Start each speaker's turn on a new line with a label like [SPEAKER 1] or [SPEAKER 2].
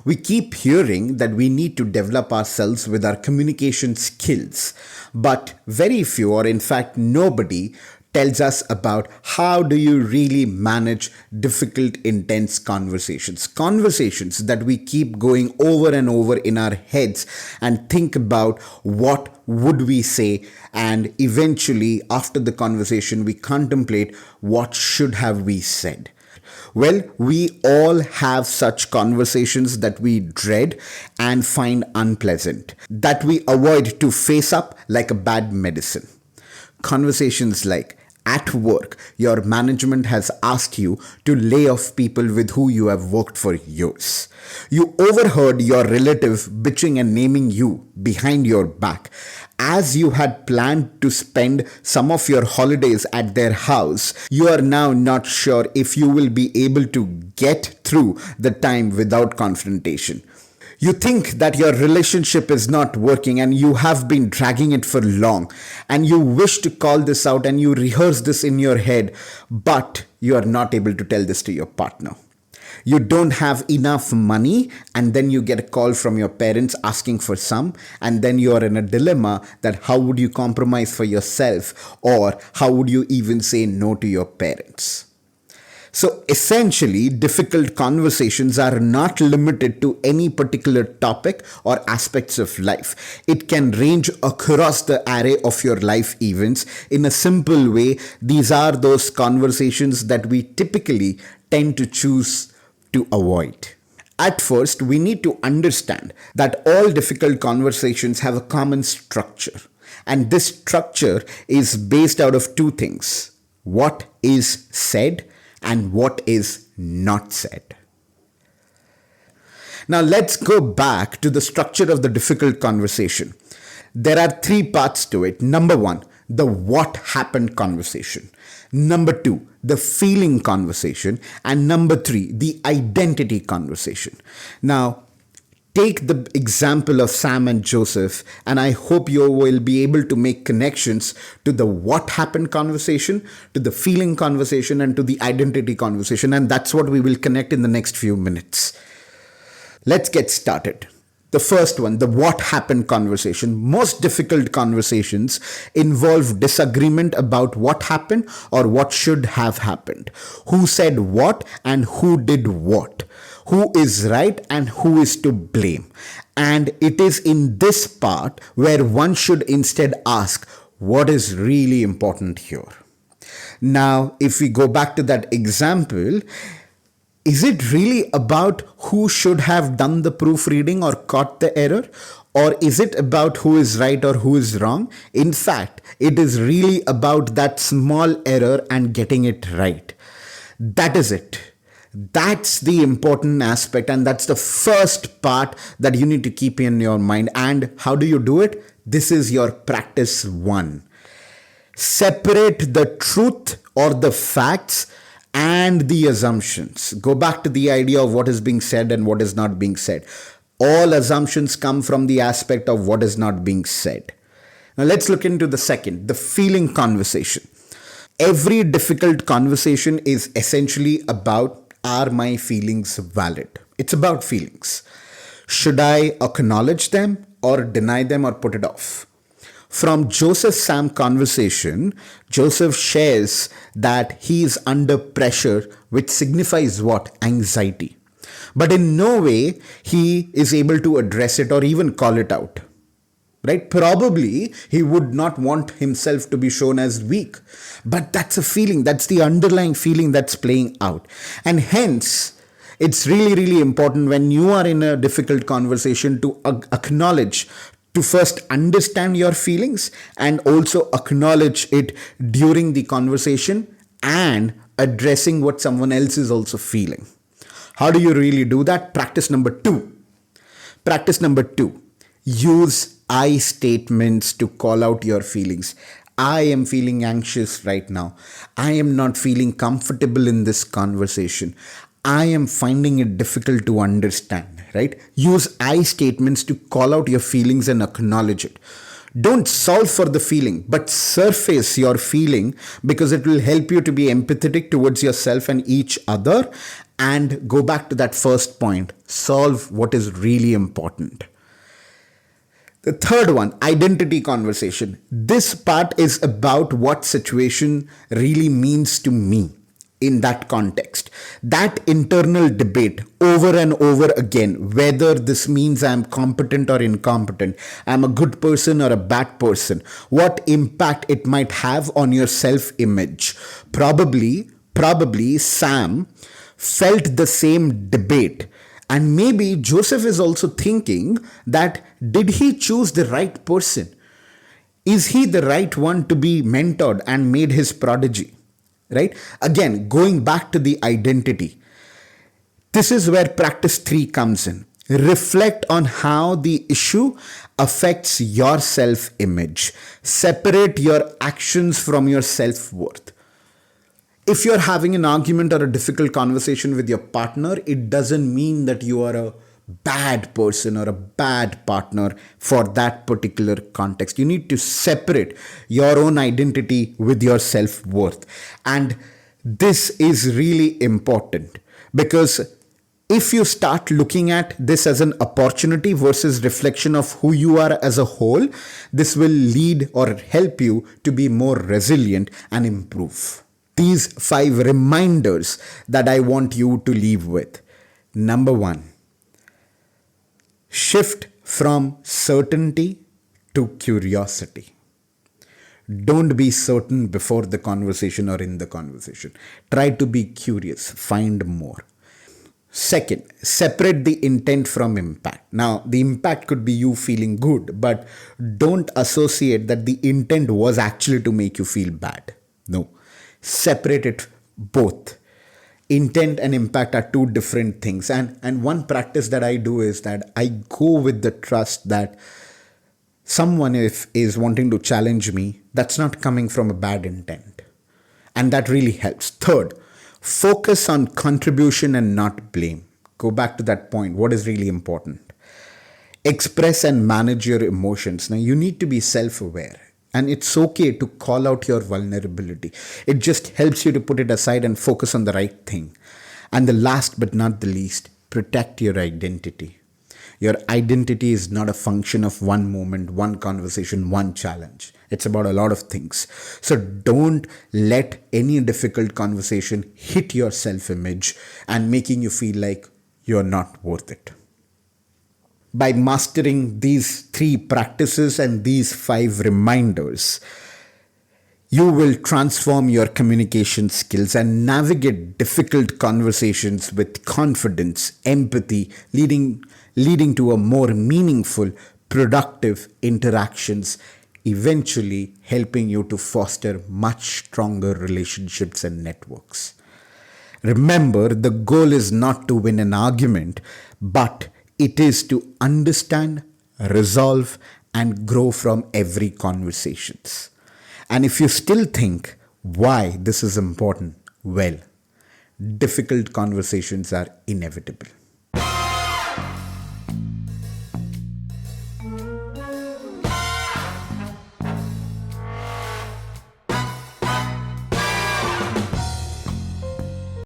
[SPEAKER 1] We keep hearing that we need to develop ourselves with our communication skills, but very few, or in fact nobody, tells us about how do you really manage difficult, intense conversations. Conversations that we keep going over and over in our heads and think about what would we say, and eventually after the conversation we contemplate what should have we said. Well, we all have such conversations that we dread and find unpleasant, that we avoid to face up like a bad medicine. Conversations like, at work, your management has asked you to lay off people with who you have worked for years. You overheard your relative bitching and naming you behind your back. As you had planned to spend some of your holidays at their house, you are now not sure if you will be able to get through the time without confrontation. You think that your relationship is not working and you have been dragging it for long, and you wish to call this out and you rehearse this in your head, but you are not able to tell this to your partner. You don't have enough money, and then you get a call from your parents asking for some, and then you are in a dilemma that how would you compromise for yourself, or how would you even say no to your parents. So essentially, difficult conversations are not limited to any particular topic or aspects of life. It can range across the array of your life events. In a simple way, these are those conversations that we typically tend to choose to avoid. At first, we need to understand that all difficult conversations have a common structure. And this structure is based out of two things: what is said and what is not said. Now let's go back to the structure of the difficult conversation. There are three parts to it. Number one, the what happened conversation. Number two, the feeling conversation. And number three, the identity conversation. Now, take the example of Sam and Joseph, and I hope you will be able to make connections to the what happened conversation, to the feeling conversation, and to the identity conversation. And that's what we will connect in the next few minutes. Let's get started. The first one, the what happened conversation. Most difficult conversations involve disagreement about what happened or what should have happened. Who said what and who did what. Who is right and who is to blame. And it is in this part where one should instead ask, what is really important here? Now, if we go back to that example, is it really about who should have done the proofreading or caught the error? Or is it about who is right or who is wrong? In fact, it is really about that small error and getting it right. That is it. That's the important aspect, and that's the first part that you need to keep in your mind. And how do you do it? This is your practice one. Separate the truth or the facts and the assumptions. Go back to the idea of what is being said and what is not being said. All assumptions come from the aspect of what is not being said. Now let's look into the second, the feeling conversation. Every difficult conversation is essentially about, are my feelings valid? It's about feelings. Should I acknowledge them or deny them or put it off? From Joseph-Sam conversation, Joseph shares that he is under pressure, which signifies what? Anxiety. But in no way he is able to address it or even call it out. Right? Probably he would not want himself to be shown as weak. But that's a feeling. That's the underlying feeling that's playing out. And hence, it's really, really important when you are in a difficult conversation to acknowledge, to first understand your feelings and also acknowledge it during the conversation and addressing what someone else is also feeling. How do you really do that? Practice number two. Use I statements to call out your feelings. I am feeling anxious right now. I am not feeling comfortable in this conversation. I am finding it difficult to understand, right? Use I statements to call out your feelings and acknowledge it. Don't solve for the feeling, but surface your feeling, because it will help you to be empathetic towards yourself and each other, and go back to that first point, solve what is really important. The third one, identity conversation. This part is about what situation really means to me in that context. That internal debate over and over again, whether this means I'm competent or incompetent, I'm a good person or a bad person, what impact it might have on your self-image. Probably Sam felt the same debate. And maybe Joseph is also thinking that, did he choose the right person? Is he the right one to be mentored and made his prodigy? Right? Again, going back to the identity. This is where practice 3 comes in. Reflect on how the issue affects your self-image. Separate your actions from your self-worth. If you're having an argument or a difficult conversation with your partner, it doesn't mean that you are a bad person or a bad partner for that particular context. You need to separate your own identity with your self-worth. And this is really important, because if you start looking at this as an opportunity versus reflection of who you are as a whole, this will lead or help you to be more resilient and improve. These 5 reminders that I want you to leave with. Number 1, shift from certainty to curiosity. Don't be certain before the conversation or in the conversation. Try to be curious, find more. Second, separate the intent from impact. Now, the impact could be you feeling good, but don't associate that the intent was actually to make you feel bad. No. Separate it both. Intent and impact are 2 different things. And one practice that I do is that I go with the trust that someone if is wanting to challenge me, that's not coming from a bad intent. And that really helps. Third, focus on contribution and not blame. Go back to that point. What is really important? Express and manage your emotions. Now, you need to be self-aware. And it's okay to call out your vulnerability. It just helps you to put it aside and focus on the right thing. And the last but not the least, protect your identity. Your identity is not a function of one moment, one conversation, one challenge. It's about a lot of things. So don't let any difficult conversation hit your self-image and making you feel like you're not worth it. By mastering these 3 practices and these 5 reminders, you will transform your communication skills and navigate difficult conversations with confidence, empathy, leading to a more meaningful, productive interactions, eventually helping you to foster much stronger relationships and networks. Remember, the goal is not to win an argument, but it is to understand, resolve, and grow from every conversations. And if you still think why this is important, well, difficult conversations are inevitable.